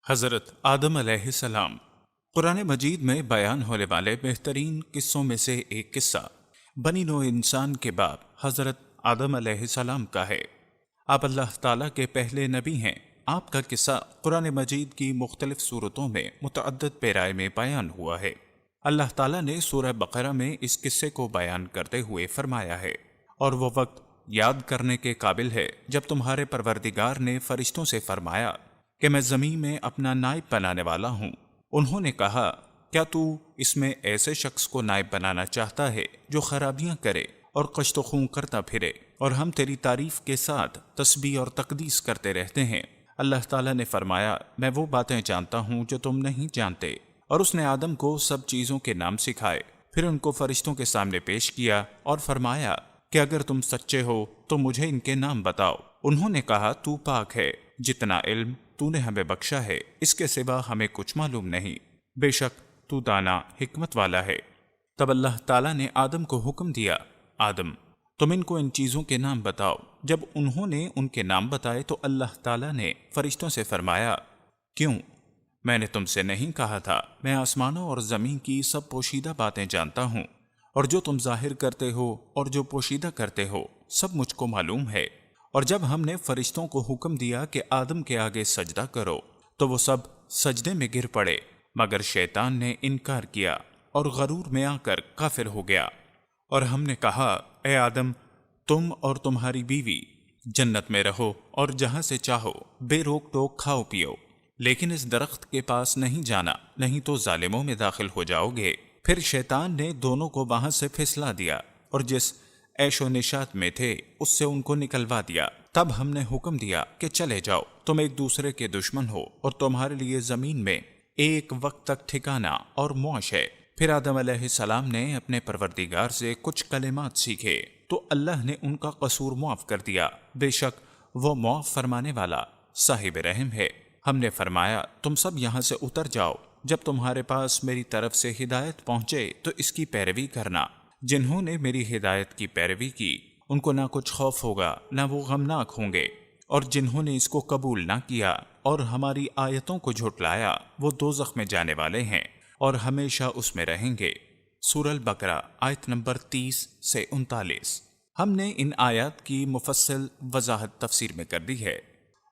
حضرت آدم علیہ السلام قرآن مجید میں بیان ہونے والے بہترین قصوں میں سے ایک قصہ بنی نوع انسان کے باپ حضرت آدم علیہ السلام کا ہے۔ آپ اللہ تعالیٰ کے پہلے نبی ہیں۔ آپ کا قصہ قرآن مجید کی مختلف صورتوں میں متعدد پیرائے میں بیان ہوا ہے۔ اللہ تعالیٰ نے سورہ بقرہ میں اس قصے کو بیان کرتے ہوئے فرمایا ہے، اور وہ وقت یاد کرنے کے قابل ہے جب تمہارے پروردگار نے فرشتوں سے فرمایا کہ میں زمین میں اپنا نائب بنانے والا ہوں۔ انہوں نے کہا، کیا تو اس میں ایسے شخص کو نائب بنانا چاہتا ہے جو خرابیاں کرے اور قشت و خون کرتا پھرے، اور ہم تیری تعریف کے ساتھ تسبیح اور تقدیس کرتے رہتے ہیں؟ اللہ تعالیٰ نے فرمایا، میں وہ باتیں جانتا ہوں جو تم نہیں جانتے۔ اور اس نے آدم کو سب چیزوں کے نام سکھائے، پھر ان کو فرشتوں کے سامنے پیش کیا اور فرمایا کہ اگر تم سچے ہو تو مجھے ان کے نام بتاؤ۔ انہوں نے کہا، تو پاک ہے، جتنا علم تو نے ہمیں بخشا ہے اس کے سوا ہمیں کچھ معلوم نہیں، بے شک تو دانا حکمت والا ہے۔ تب اللہ تعالیٰ نے آدم کو حکم دیا، آدم تم ان کو ان چیزوں کے نام بتاؤ۔ جب انہوں نے ان کے نام بتائے تو اللہ تعالیٰ نے فرشتوں سے فرمایا، کیوں؟ میں نے تم سے نہیں کہا تھا میں آسمانوں اور زمین کی سب پوشیدہ باتیں جانتا ہوں، اور جو تم ظاہر کرتے ہو اور جو پوشیدہ کرتے ہو سب مجھ کو معلوم ہے۔ اور جب ہم نے فرشتوں کو حکم دیا کہ آدم کے آگے سجدہ کرو تو وہ سب سجدے میں گر پڑے، مگر شیطان نے انکار کیا اور غرور میں آ کر کافر ہو گیا۔ اور ہم نے کہا، اے آدم تم اور تمہاری بیوی جنت میں رہو اور جہاں سے چاہو بے روک ٹوک کھاؤ پیو، لیکن اس درخت کے پاس نہیں جانا، نہیں تو ظالموں میں داخل ہو جاؤ گے۔ پھر شیطان نے دونوں کو وہاں سے پھسلا دیا اور جس عیش و نشاط میں تھے اس سے ان کو نکلوا دیا۔ تب ہم نے حکم دیا کہ چلے جاؤ، تم ایک دوسرے کے دشمن ہو اور تمہارے لیے زمین میں ایک وقت تک ٹھکانہ اور معاش ہے۔ پھر آدم علیہ السلام نے اپنے پروردگار سے کچھ کلمات سیکھے تو اللہ نے ان کا قصور معاف کر دیا، بے شک وہ معاف فرمانے والا صاحب رحم ہے۔ ہم نے فرمایا، تم سب یہاں سے اتر جاؤ، جب تمہارے پاس میری طرف سے ہدایت پہنچے تو اس کی پیروی کرنا۔ جنہوں نے میری ہدایت کی پیروی کی ان کو نہ کچھ خوف ہوگا نہ وہ غمناک ہوں گے، اور جنہوں نے اس کو قبول نہ کیا اور ہماری آیتوں کو جھٹلایا وہ دوزخ میں جانے والے ہیں اور ہمیشہ اس میں رہیں گے۔ سورہ البقرہ آیت نمبر 30 سے 39۔ ہم نے ان آیات کی مفصل وضاحت تفسیر میں کر دی ہے،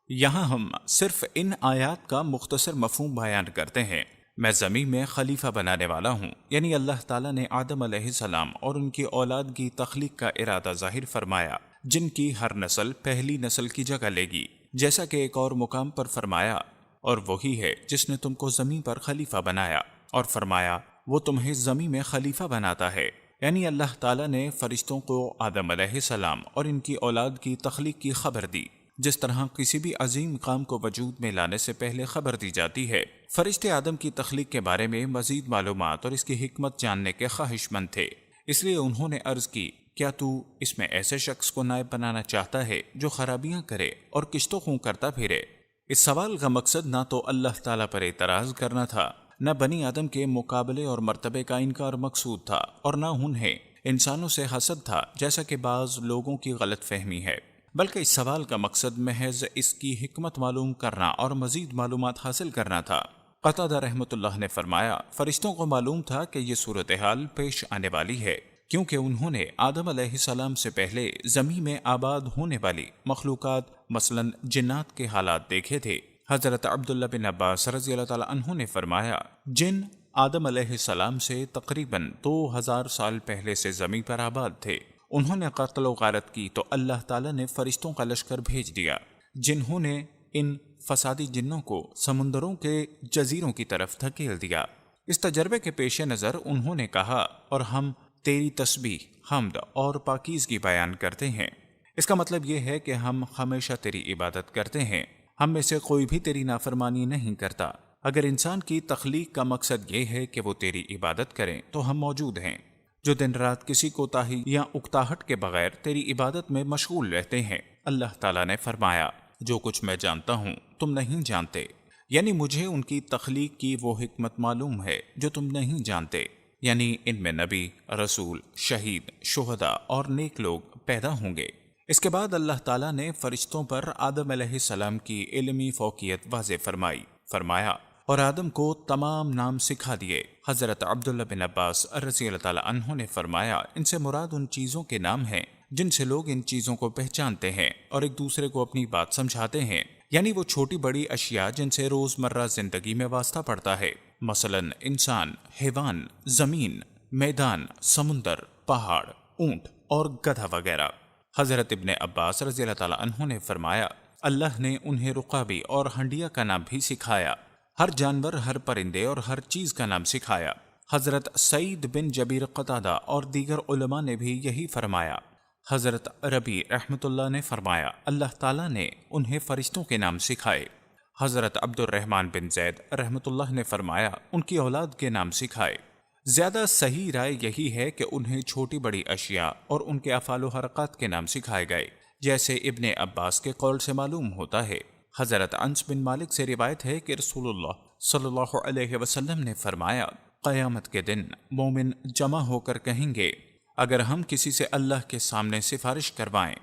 یہاں ہم صرف ان آیات کا مختصر مفہوم بیان کرتے ہیں۔ میں زمین میں خلیفہ بنانے والا ہوں، یعنی اللہ تعالیٰ نے آدم علیہ السلام اور ان کی اولاد کی تخلیق کا ارادہ ظاہر فرمایا، جن کی ہر نسل پہلی نسل کی جگہ لے گی، جیسا کہ ایک اور مقام پر فرمایا، اور وہی ہے جس نے تم کو زمین پر خلیفہ بنایا، اور فرمایا وہ تمہیں زمین میں خلیفہ بناتا ہے۔ یعنی اللہ تعالیٰ نے فرشتوں کو آدم علیہ السلام اور ان کی اولاد کی تخلیق کی خبر دی، جس طرح کسی بھی عظیم کام کو وجود میں لانے سے پہلے خبر دی جاتی ہے۔ فرشتے آدم کی تخلیق کے بارے میں مزید معلومات اور اس کی حکمت جاننے کے خواہش مند تھے، اس لیے انہوں نے عرض کی، کیا تو اس میں ایسے شخص کو نائب بنانا چاہتا ہے جو خرابیاں کرے اور کشت و خون کرتا پھرے؟ اس سوال کا مقصد نہ تو اللہ تعالیٰ پر اعتراض کرنا تھا، نہ بنی آدم کے مقابلے اور مرتبے کا انکار مقصود تھا، اور نہ انہیں انسانوں سے حسد تھا جیسا کہ بعض لوگوں کی غلط فہمی ہے، بلکہ اس سوال کا مقصد محض اس کی حکمت معلوم کرنا اور مزید معلومات حاصل کرنا تھا۔ قتادہ رحمۃ اللہ نے فرمایا، فرشتوں کو معلوم تھا کہ یہ صورتحال پیش آنے والی ہے، کیونکہ انہوں نے آدم علیہ السلام سے پہلے زمین میں آباد ہونے والی مخلوقات مثلا جنات کے حالات دیکھے تھے۔ حضرت عبداللہ بن عباس رضی اللہ تعالیٰ عنہ نے فرمایا، جن آدم علیہ السلام سے تقریباً 2000 سال پہلے سے زمین پر آباد تھے، انہوں نے قتل و غارت کی تو اللہ تعالیٰ نے فرشتوں کا لشکر بھیج دیا، جنہوں نے ان فسادی جنوں کو سمندروں کے جزیروں کی طرف دھکیل دیا۔ اس تجربے کے پیش نظر انہوں نے کہا، اور ہم تیری تسبیح، حمد اور پاکیزگی بیان کرتے ہیں۔ اس کا مطلب یہ ہے کہ ہم ہمیشہ تیری عبادت کرتے ہیں، ہم میں سے کوئی بھی تیری نافرمانی نہیں کرتا۔ اگر انسان کی تخلیق کا مقصد یہ ہے کہ وہ تیری عبادت کریں تو ہم موجود ہیں، جو دن رات کسی کوتاہی یا اکتاہٹ کے بغیر تیری عبادت میں مشغول رہتے ہیں۔ اللہ تعالیٰ نے فرمایا، جو کچھ میں جانتا ہوں تم نہیں جانتے، یعنی مجھے ان کی تخلیق کی وہ حکمت معلوم ہے جو تم نہیں جانتے، یعنی ان میں نبی، رسول، شہید، شہداء اور نیک لوگ پیدا ہوں گے۔ اس کے بعد اللہ تعالیٰ نے فرشتوں پر آدم علیہ السلام کی علمی فوقیت واضح فرمائی۔ فرمایا اور آدم کو تمام نام سکھا دیے۔ حضرت عبداللہ بن عباس رضی اللہ تعالیٰ عنہ نے فرمایا ان سے مراد ان چیزوں کے نام ہیں جن سے لوگ ان چیزوں کو پہچانتے ہیں اور ایک دوسرے کو اپنی بات سمجھاتے ہیں، یعنی وہ چھوٹی بڑی اشیاء جن سے روزمرہ زندگی میں واسطہ پڑتا ہے، مثلا انسان، حیوان، زمین، میدان، سمندر، پہاڑ، اونٹ اور گدھا وغیرہ۔ حضرت ابن عباس رضی اللہ تعالیٰ عنہ نے فرمایا اللہ نے انہیں رقابی اور ہنڈیا کا نام بھی سکھایا، ہر جانور، ہر پرندے اور ہر چیز کا نام سکھایا۔ حضرت سعید بن جبیر قتادہ اور دیگر علماء نے بھی یہی فرمایا۔ حضرت ربی رحمۃ اللہ نے فرمایا اللہ تعالیٰ نے انہیں فرشتوں کے نام سکھائے۔ حضرت عبد الرحمن بن زید رحمۃ اللہ نے فرمایا ان کی اولاد کے نام سکھائے۔ زیادہ صحیح رائے یہی ہے کہ انہیں چھوٹی بڑی اشیاء اور ان کے افعال و حرکات کے نام سکھائے گئے، جیسے ابن عباس کے قول سے معلوم ہوتا ہے۔ حضرت انس بن مالک سے روایت ہے کہ رسول اللہ صلی اللہ علیہ وسلم نے فرمایا قیامت کے دن مومن جمع ہو کر کہیں گے اگر ہم کسی سے اللہ کے سامنے سفارش کروائیں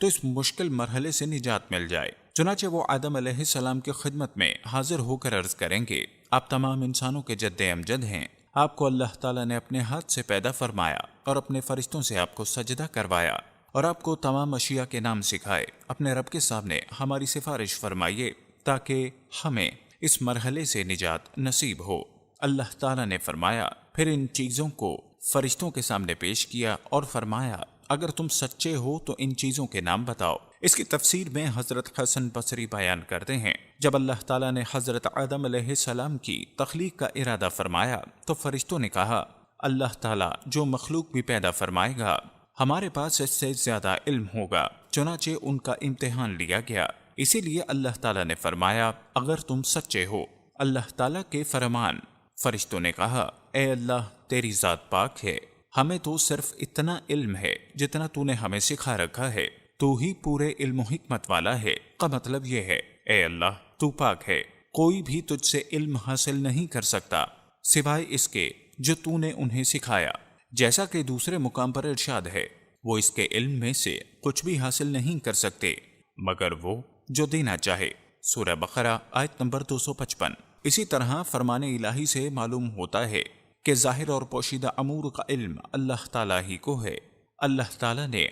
تو اس مشکل مرحلے سے نجات مل جائے۔ چنانچہ وہ آدم علیہ السلام کی خدمت میں حاضر ہو کر عرض کریں گے آپ تمام انسانوں کے جد امجد ہیں، آپ کو اللہ تعالیٰ نے اپنے ہاتھ سے پیدا فرمایا اور اپنے فرشتوں سے آپ کو سجدہ کروایا اور آپ کو تمام اشیاء کے نام سکھائے، اپنے رب کے سامنے ہماری سفارش فرمائیے تاکہ ہمیں اس مرحلے سے نجات نصیب ہو۔ اللہ تعالیٰ نے فرمایا پھر ان چیزوں کو فرشتوں کے سامنے پیش کیا اور فرمایا اگر تم سچے ہو تو ان چیزوں کے نام بتاؤ۔ اس کی تفسیر میں حضرت حسن بصری بیان کرتے ہیں جب اللہ تعالیٰ نے حضرت آدم علیہ السلام کی تخلیق کا ارادہ فرمایا تو فرشتوں نے کہا اللہ تعالیٰ جو مخلوق بھی پیدا فرمائے گا ہمارے پاس اس سے زیادہ علم ہوگا، چنانچہ ان کا امتحان لیا گیا۔ اسی لیے اللہ تعالیٰ نے فرمایا اگر تم سچے ہو۔ اللہ تعالیٰ کے فرمان، فرشتوں نے کہا اے اللہ تیری ذات پاک ہے، ہمیں تو صرف اتنا علم ہے جتنا تو نے ہمیں سکھا رکھا ہے، تو ہی پورے علم و حکمت والا ہے۔ کا مطلب یہ ہے اے اللہ تو پاک ہے، کوئی بھی تجھ سے علم حاصل نہیں کر سکتا سوائے اس کے جو تو نے انہیں سکھایا۔ جیسا کہ دوسرے مقام پر ارشاد ہے وہ اس کے علم میں سے کچھ بھی حاصل نہیں کر سکتے مگر وہ جو دینا چاہے۔ سورہ بقرہ آیت نمبر 255۔ اسی طرح فرمان الہی سے معلوم ہوتا ہے کہ ظاہر اور پوشیدہ امور کا علم اللہ تعالیٰ ہی کو ہے۔ اللہ تعالیٰ نے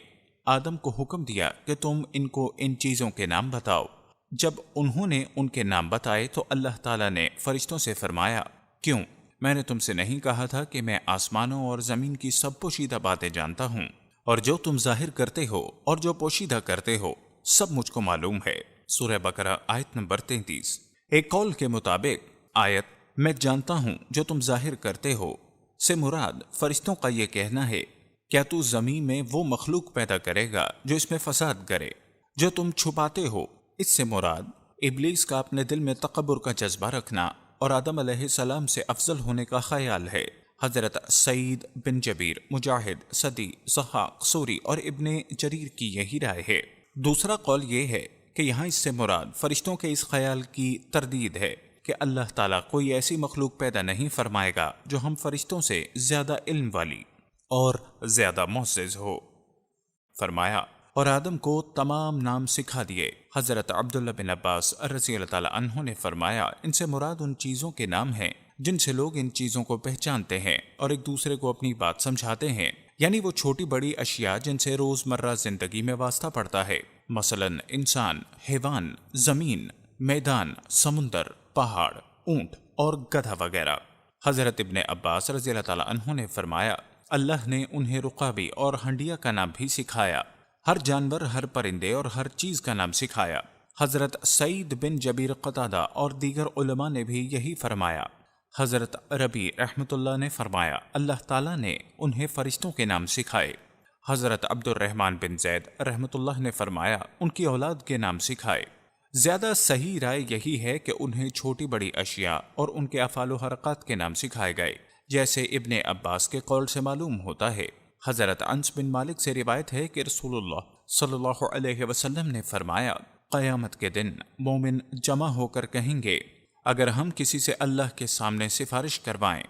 آدم کو حکم دیا کہ تم ان کو ان چیزوں کے نام بتاؤ۔ جب انہوں نے ان کے نام بتائے تو اللہ تعالیٰ نے فرشتوں سے فرمایا کیوں، میں نے تم سے نہیں کہا تھا کہ میں آسمانوں اور زمین کی سب پوشیدہ باتیں جانتا ہوں، اور جو تم ظاہر کرتے ہو اور جو پوشیدہ کرتے ہو سب مجھ کو معلوم ہے۔ سورہ بقرہ آیت نمبر 33۔ ایک قول کے مطابق آیت میں جانتا ہوں جو تم ظاہر کرتے ہو سے مراد فرشتوں کا یہ کہنا ہے کیا تو زمین میں وہ مخلوق پیدا کرے گا جو اس میں فساد کرے جو تم چھپاتے ہو، اس سے مراد ابلیس کا اپنے دل میں تکبر کا جذبہ رکھنا اور آدم علیہ السلام سے افضل ہونے کا خیال ہے۔ حضرت سعید بن جبیر، مجاہد، صدی، ضحاک، سوری اور ابن جریر کی یہی رائے ہے۔ دوسرا قول یہ ہے کہ یہاں اس سے مراد فرشتوں کے اس خیال کی تردید ہے کہ اللہ تعالیٰ کوئی ایسی مخلوق پیدا نہیں فرمائے گا جو ہم فرشتوں سے زیادہ علم والی اور زیادہ معزز ہو۔ فرمایا اور آدم کو تمام نام سکھا دیے۔ حضرت عبداللہ بن عباس رضی اللہ تعالیٰ عنہ نے فرمایا ان سے مراد ان چیزوں کے نام ہیں جن سے لوگ ان چیزوں کو پہچانتے ہیں اور ایک دوسرے کو اپنی بات سمجھاتے ہیں، یعنی وہ چھوٹی بڑی اشیاء جن سے روزمرہ زندگی میں واسطہ پڑتا ہے، مثلا انسان، حیوان، زمین، میدان، سمندر، پہاڑ، اونٹ اور گدھا وغیرہ۔ حضرت ابن عباس رضی اللہ تعالیٰ عنہ نے فرمایا اللہ نے انہیں رقابی اور ہنڈیا کا نام بھی سکھایا، ہر جانور، ہر پرندے اور ہر چیز کا نام سکھایا۔ حضرت سعید بن جبیر قتادہ اور دیگر علماء نے بھی یہی فرمایا۔ حضرت ربی رحمۃ اللہ نے فرمایا اللہ تعالیٰ نے انہیں فرشتوں کے نام سکھائے۔ حضرت عبد الرحمن بن زید رحمۃ اللہ نے فرمایا ان کی اولاد کے نام سکھائے۔ زیادہ صحیح رائے یہی ہے کہ انہیں چھوٹی بڑی اشیاء اور ان کے افعال و حرکات کے نام سکھائے گئے، جیسے ابن عباس کے قول سے معلوم ہوتا ہے۔ حضرت انس بن مالک سے روایت ہے کہ رسول اللہ صلی اللہ علیہ وسلم نے فرمایا قیامت کے دن مومن جمع ہو کر کہیں گے اگر ہم کسی سے اللہ کے سامنے سفارش کروائیں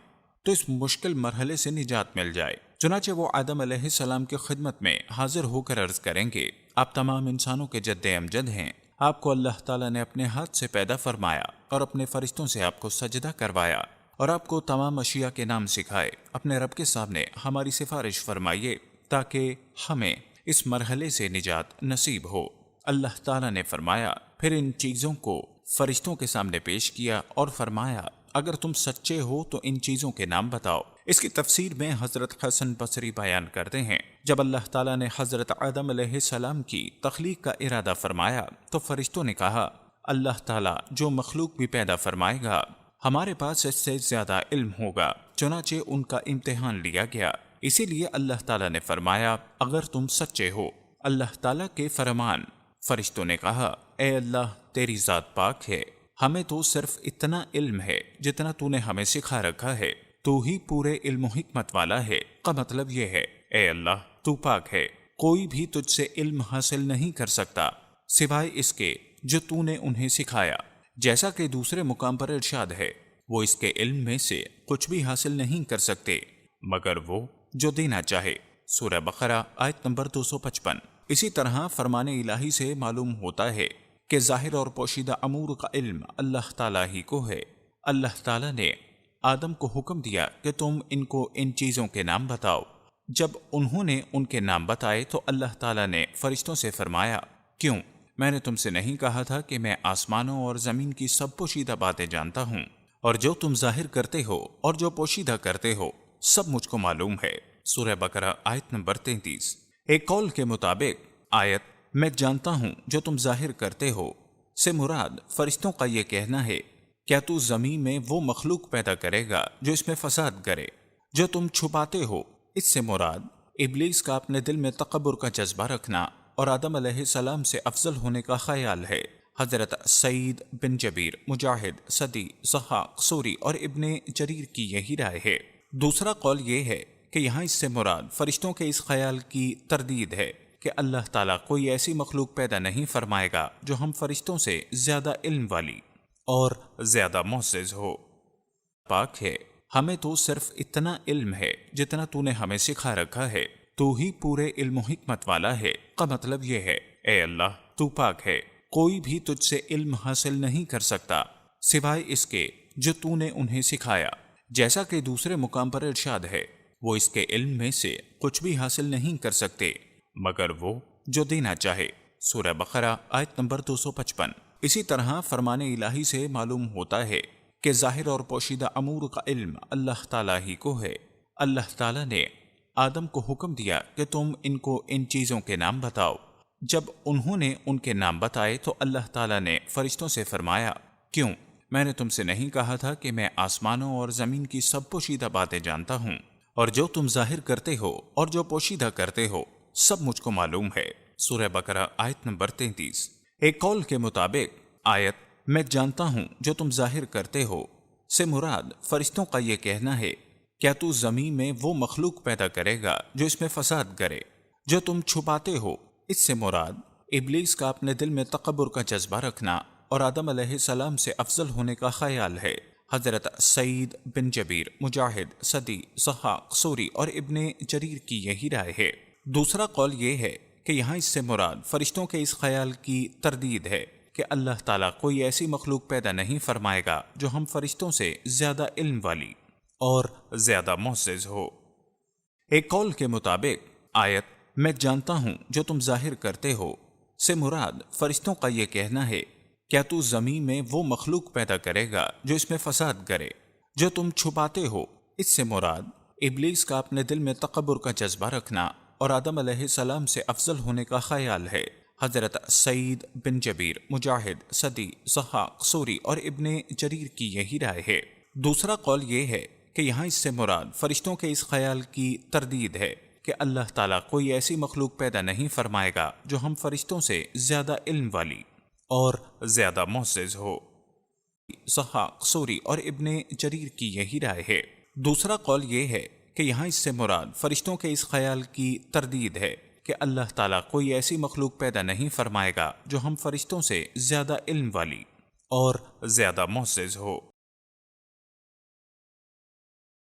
تو اس مشکل مرحلے سے نجات مل جائے۔ چنانچہ وہ آدم علیہ السلام کی خدمت میں حاضر ہو کر عرض کریں گے آپ تمام انسانوں کے جد امجد ہیں، آپ کو اللہ تعالیٰ نے اپنے ہاتھ سے پیدا فرمایا اور اپنے فرشتوں سے آپ کو سجدہ کروایا اور آپ کو تمام اشیاء کے نام سکھائے، اپنے رب کے سامنے ہماری سفارش فرمائیے تاکہ ہمیں اس مرحلے سے نجات نصیب ہو۔ اللہ تعالیٰ نے فرمایا، پھر ان چیزوں کو فرشتوں کے سامنے پیش کیا اور فرمایا اگر تم سچے ہو تو ان چیزوں کے نام بتاؤ۔ اس کی تفسیر میں حضرت حسن بصری بیان کرتے ہیں، جب اللہ تعالیٰ نے حضرت آدم علیہ السلام کی تخلیق کا ارادہ فرمایا تو فرشتوں نے کہا اللہ تعالیٰ جو مخلوق بھی پیدا فرمائے گا ہمارے پاس اس سے زیادہ علم ہوگا، چنانچہ ان کا امتحان لیا گیا۔ اسی لیے اللہ تعالیٰ نے فرمایا اگر تم سچے ہو۔ اللہ تعالیٰ کے فرمان، فرشتوں نے کہا اے اللہ تیری ذات پاک ہے، ہمیں تو صرف اتنا علم ہے جتنا تو نے ہمیں سکھا رکھا ہے، تو ہی پورے علم و حکمت والا ہے۔ کا مطلب یہ ہے اے اللہ تو پاک ہے، کوئی بھی تجھ سے علم حاصل نہیں کر سکتا سوائے اس کے جو تو نے انہیں سکھایا۔ جیسا کہ دوسرے مقام پر ارشاد ہے وہ اس کے علم میں سے کچھ بھی حاصل نہیں کر سکتے مگر وہ جو دینا چاہے۔ سورہ بقرہ آیت نمبر 255۔ اسی طرح فرمان الہی سے معلوم ہوتا ہے کہ ظاہر اور پوشیدہ امور کا علم اللہ تعالیٰ ہی کو ہے۔ اللہ تعالیٰ نے آدم کو حکم دیا کہ تم ان کو ان چیزوں کے نام بتاؤ۔ جب انہوں نے ان کے نام بتائے تو اللہ تعالیٰ نے فرشتوں سے فرمایا کیوں؟ میں نے تم سے نہیں کہا تھا کہ میں آسمانوں اور زمین کی سب پوشیدہ باتیں جانتا ہوں، اور جو تم ظاہر کرتے ہو اور جو پوشیدہ کرتے ہو سب مجھ کو معلوم ہے۔ سورہ بقرہ آیت نمبر 33۔ ایک قول کے مطابق آیت میں جانتا ہوں جو تم ظاہر کرتے ہو سے مراد فرشتوں کا یہ کہنا ہے کیا تو زمین میں وہ مخلوق پیدا کرے گا جو اس میں فساد کرے؟ جو تم چھپاتے ہو اس سے مراد ابلیس کا اپنے دل میں تکبر کا جذبہ رکھنا اور آدم علیہ السلام سے افضل ہونے کا خیال ہے۔ حضرت سعید بن جبیر، مجاہد، صدی، ضحاک، سوری اور ابن جریر کی یہی رائے ہے۔ دوسرا قول یہ ہے کہ یہاں اس سے مراد فرشتوں کے اس خیال کی تردید ہے کہ اللہ تعالیٰ کوئی ایسی مخلوق پیدا نہیں فرمائے گا جو ہم فرشتوں سے زیادہ علم والی اور زیادہ معزز ہو۔ پاک ہے، ہمیں تو صرف اتنا علم ہے جتنا تو نے ہمیں سکھا رکھا ہے، تو ہی پورے علم و حکمت والا ہے۔ کا مطلب یہ ہے اے اللہ تو پاک ہے، کوئی بھی تجھ سے علم حاصل نہیں کر سکتا سوائے اس کے جو تو نے انہیں سکھایا۔ جیسا کہ دوسرے مقام پر ارشاد ہے وہ اس کے علم میں سے کچھ بھی حاصل نہیں کر سکتے مگر وہ جو دینا چاہے۔ سورہ بقرہ آیت نمبر 255۔ اسی طرح فرمان الہی سے معلوم ہوتا ہے کہ ظاہر اور پوشیدہ امور کا علم اللہ تعالیٰ ہی کو ہے۔ اللہ تعالیٰ نے آدم کو حکم دیا کہ تم ان کو ان چیزوں کے نام بتاؤ۔ جب انہوں نے ان کے نام بتائے تو اللہ تعالیٰ نے فرشتوں سے فرمایا کیوں؟ میں نے تم سے نہیں کہا تھا کہ میں آسمانوں اور زمین کی سب پوشیدہ باتیں جانتا ہوں، اور جو تم ظاہر کرتے ہو اور جو پوشیدہ کرتے ہو سب مجھ کو معلوم ہے۔ سورہ بقرہ آیت نمبر 33۔ ایک قول کے مطابق آیت میں جانتا ہوں جو تم ظاہر کرتے ہو سے مراد فرشتوں کا یہ کہنا ہے کیا تو زمین میں وہ مخلوق پیدا کرے گا جو اس میں فساد کرے؟ جو تم چھپاتے ہو اس سے مراد ابلیس کا اپنے دل میں تکبر کا جذبہ رکھنا اور آدم علیہ السلام سے افضل ہونے کا خیال ہے۔ حضرت سعید بن جبیر، مجاہد، صدی، ضحاک، سوری اور ابن جریر کی یہی رائے ہے۔ دوسرا قول یہ ہے کہ یہاں اس سے مراد فرشتوں کے اس خیال کی تردید ہے کہ اللہ تعالیٰ کوئی ایسی مخلوق پیدا نہیں فرمائے گا جو ہم فرشتوں سے زیادہ علم والی اور زیادہ معزز ہو۔ ایک قول کے مطابق آیت میں جانتا ہوں جو تم ظاہر کرتے ہو سے مراد فرشتوں کا یہ کہنا ہے کیا تو زمین میں وہ مخلوق پیدا کرے گا جو اس میں فساد کرے؟ جو تم چھپاتے ہو اس سے مراد ابلیس کا اپنے دل میں تکبر کا جذبہ رکھنا اور آدم علیہ السلام سے افضل ہونے کا خیال ہے۔ حضرت سعید بن جبیر، مجاہد، صدی، ضحاک، سوری اور ابن جریر کی یہی رائے ہے۔ دوسرا قول یہ ہے کہ یہاں اس سے مراد فرشتوں کے اس خیال کی تردید ہے کہ اللہ تعالیٰ کوئی ایسی مخلوق پیدا نہیں فرمائے گا جو ہم فرشتوں سے زیادہ علم والی اور زیادہ معزز ہو۔ ضحاک، سوری اور ابن جریر کی یہی رائے ہے۔ دوسرا قول یہ ہے کہ یہاں اس سے مراد فرشتوں کے اس خیال کی تردید ہے کہ اللہ تعالیٰ کوئی ایسی مخلوق پیدا نہیں فرمائے گا جو ہم فرشتوں سے زیادہ علم والی اور زیادہ معزز ہو۔